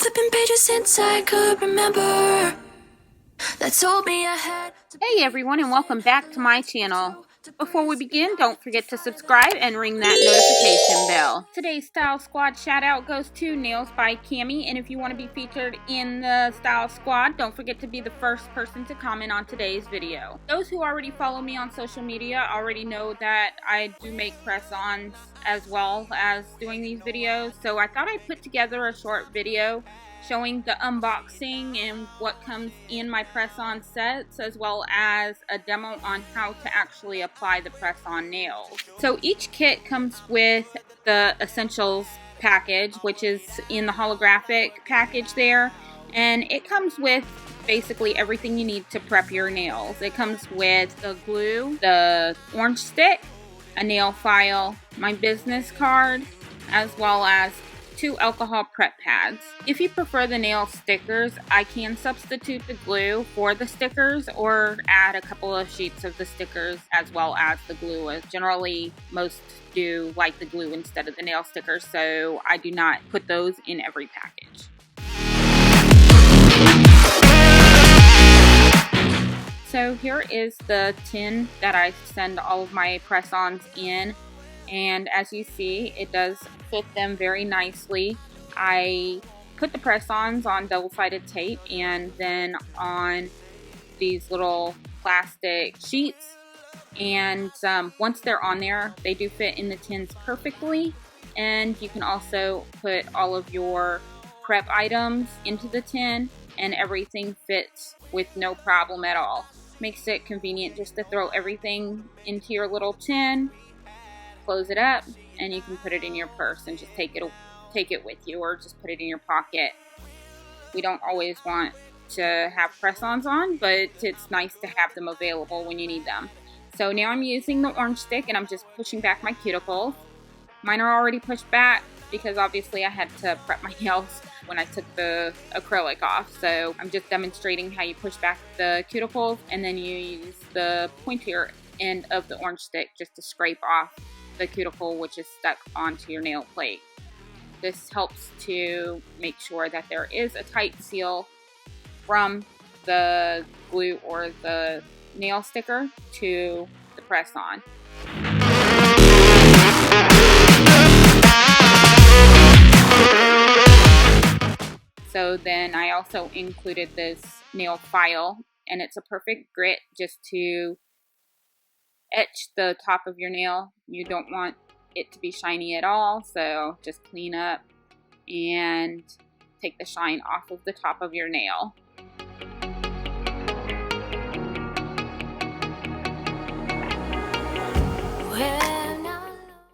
flipping pages since I could remember. That told me I had to. Hey everyone, and welcome back to my channel. Before we begin, don't forget to subscribe and ring that notification bell. Today's Style Squad shout out goes to Nails by Cami, and if you want to be featured in the Style Squad, don't forget to be the first person to comment on today's video. Those who already follow me on social media already know that I do make press-ons as well as doing these videos, so I thought I'd put together a short video showing the unboxing and what comes in my press-on sets, as well as a demo on how to actually apply the press-on nails. So each kit comes with the essentials package, which is in the holographic package there, and it comes with basically everything you need to prep your nails. It comes with the glue, the orange stick, a nail file, my business card, as well as 2 alcohol prep pads. If you prefer the nail stickers, I can substitute the glue for the stickers or add a couple of sheets of the stickers as well as the glue. Generally, most do like the glue instead of the nail stickers, so I do not put those in every package. So here is the tin that I send all of my press-ons in. And as you see, it does fit them very nicely. I put the press-ons on double-sided tape and then on these little plastic sheets. And once they're on there, they do fit in the tins perfectly. And you can also put all of your prep items into the tin and everything fits with no problem at all. Makes it convenient just to throw everything into your little tin, close it up, and you can put it in your purse and just take it with you, or just put it in your pocket. We don't always want to have press-ons on, but it's nice to have them available when you need them. So now I'm using the orange stick and I'm just pushing back my cuticles. Mine are already pushed back because obviously I had to prep my nails when I took the acrylic off. So I'm just demonstrating how you push back the cuticles, and then you use the pointier end of the orange stick just to scrape off the cuticle which is stuck onto your nail plate. This helps to make sure that there is a tight seal from the glue or the nail sticker to the press-on. So then I also included this nail file, and it's a perfect grit just to etch the top of your nail. You don't want it to be shiny at all, so just clean up and take the shine off of the top of your nail.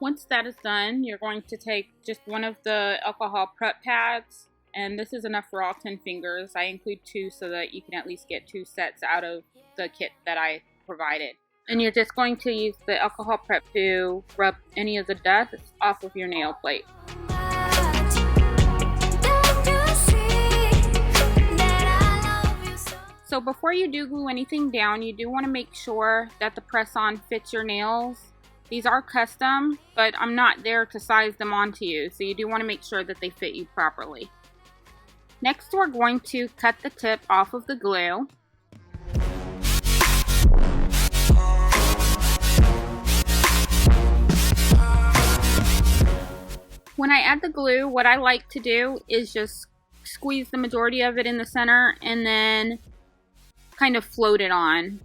Once that is done, you're going to take just one of the alcohol prep pads, and this is enough for all 10 fingers. I include 2 so that you can at least get 2 sets out of the kit that I provided. And you're just going to use the alcohol prep to rub any of the dust off of your nail plate. So before you do glue anything down, you do want to make sure that the press-on fits your nails. These are custom, but I'm not there to size them onto you, so you do want to make sure that they fit you properly. Next, we're going to cut the tip off of the glue. When I add the glue, what I like to do is just squeeze the majority of it in the center and then kind of float it on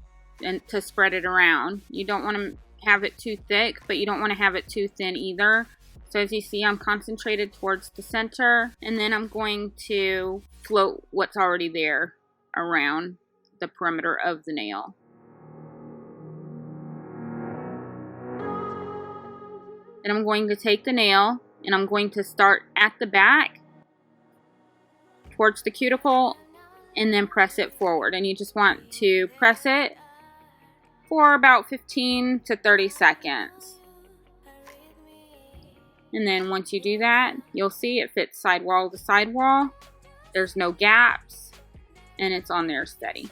and to spread it around. You don't want to have it too thick, but you don't want to have it too thin either. So as you see, I'm concentrated towards the center, and then I'm going to float what's already there around the perimeter of the nail. Then I'm going to take the nail and I'm going to start at the back towards the cuticle and then press it forward. And you just want to press it for about 15 to 30 seconds. And then once you do that, you'll see it fits sidewall to sidewall. There's no gaps and it's on there steady.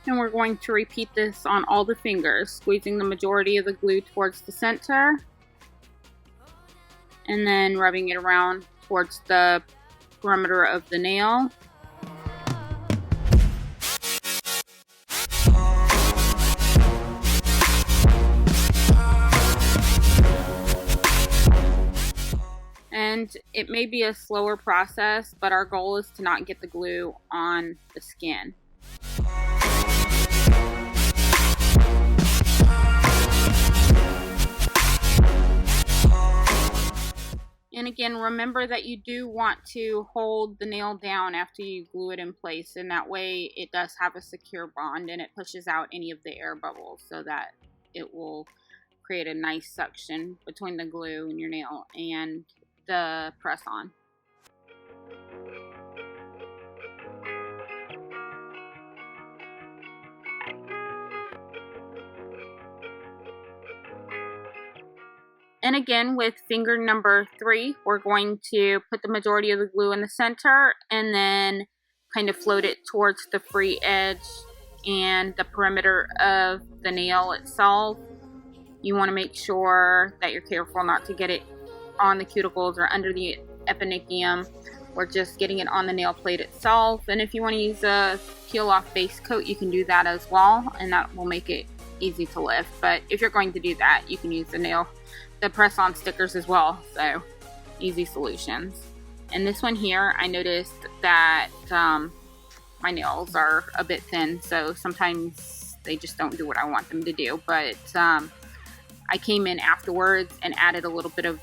And we're we're going to repeat this on all the fingers, squeezing the majority of the glue towards the center and then rubbing it around towards the perimeter of the nail. And it may be a slower process, but our goal is to not get the glue on the skin. And again, remember that you do want to hold the nail down after you glue it in place, and that way it does have a secure bond and it pushes out any of the air bubbles so that it will create a nice suction between the glue in your nail and the press-on. And again, with finger number 3, we're going to put the majority of the glue in the center and then kind of float it towards the free edge and the perimeter of the nail itself. You want to make sure that you're careful not to get it on the cuticles or under the eponychium. We're just getting it on the nail plate itself. And if you want to use a peel off base coat, you can do that as well, and that will make it easy to lift. But if you're going to do that, you can use the press-on stickers as well, so easy solutions. And this one here, I noticed that my nails are a bit thin, so sometimes they just don't do what I want them to do. But I came in afterwards and added a little bit of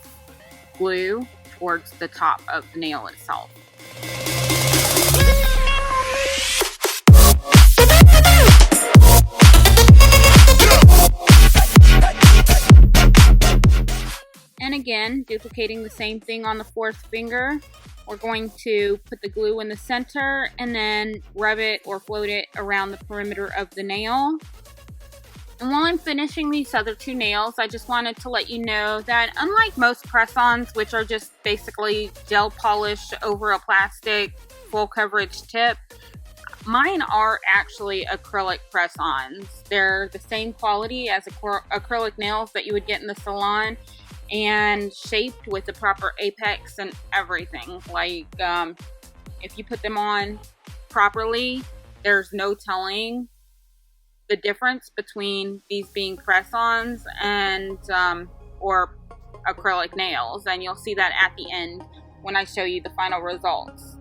glue towards the top of the nail itself. And again, duplicating the same thing on the 4th finger. We're going to put the glue in the center and then rub it or float it around the perimeter of the nail. And while I'm finishing these other 2 nails, I just wanted to let you know that unlike most press-ons, which are just basically gel polish over a plastic full coverage tip, mine are actually acrylic press-ons. They're the same quality as acrylic nails that you would get in the salon, and shaped with the proper apex and everything. Like, if you put them on properly, there's no telling the difference between these being press-ons and or acrylic nails, and you'll see that at the end when I show you the final results.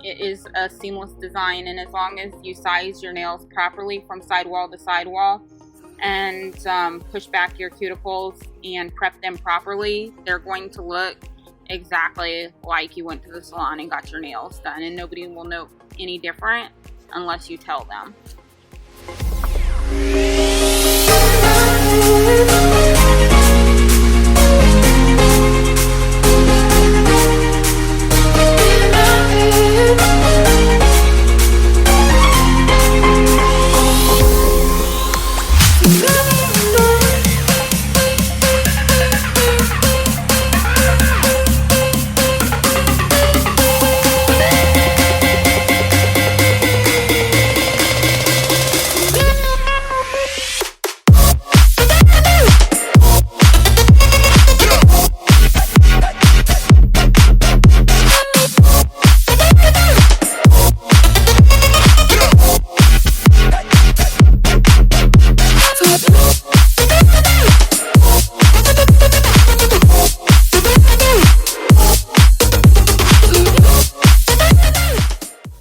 It is a seamless design, and as long as you size your nails properly from sidewall to sidewall and push back your cuticles and prep them properly, they're going to look exactly like you went to the salon and got your nails done, and nobody will know any different unless you tell them.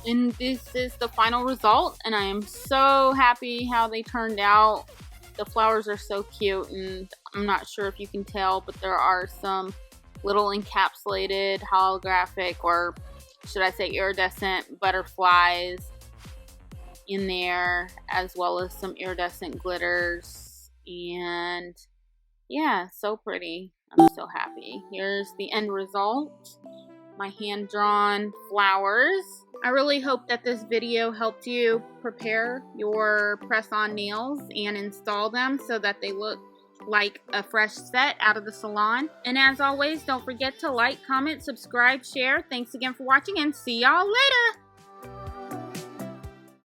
And this is the final result, and I am so happy how they turned out. The flowers are so cute, and I'm not sure if you can tell, but there are some little encapsulated holographic, or should I say iridescent butterflies in there, as well as some iridescent glitters. And yeah, so pretty. I'm so happy. Here's the end result. My hand-drawn flowers. I really hope that this video helped you prepare your press-on nails and install them so that they look like a fresh set out of the salon. And as always, don't forget to like, comment, subscribe, share. Thanks again for watching, and see y'all later!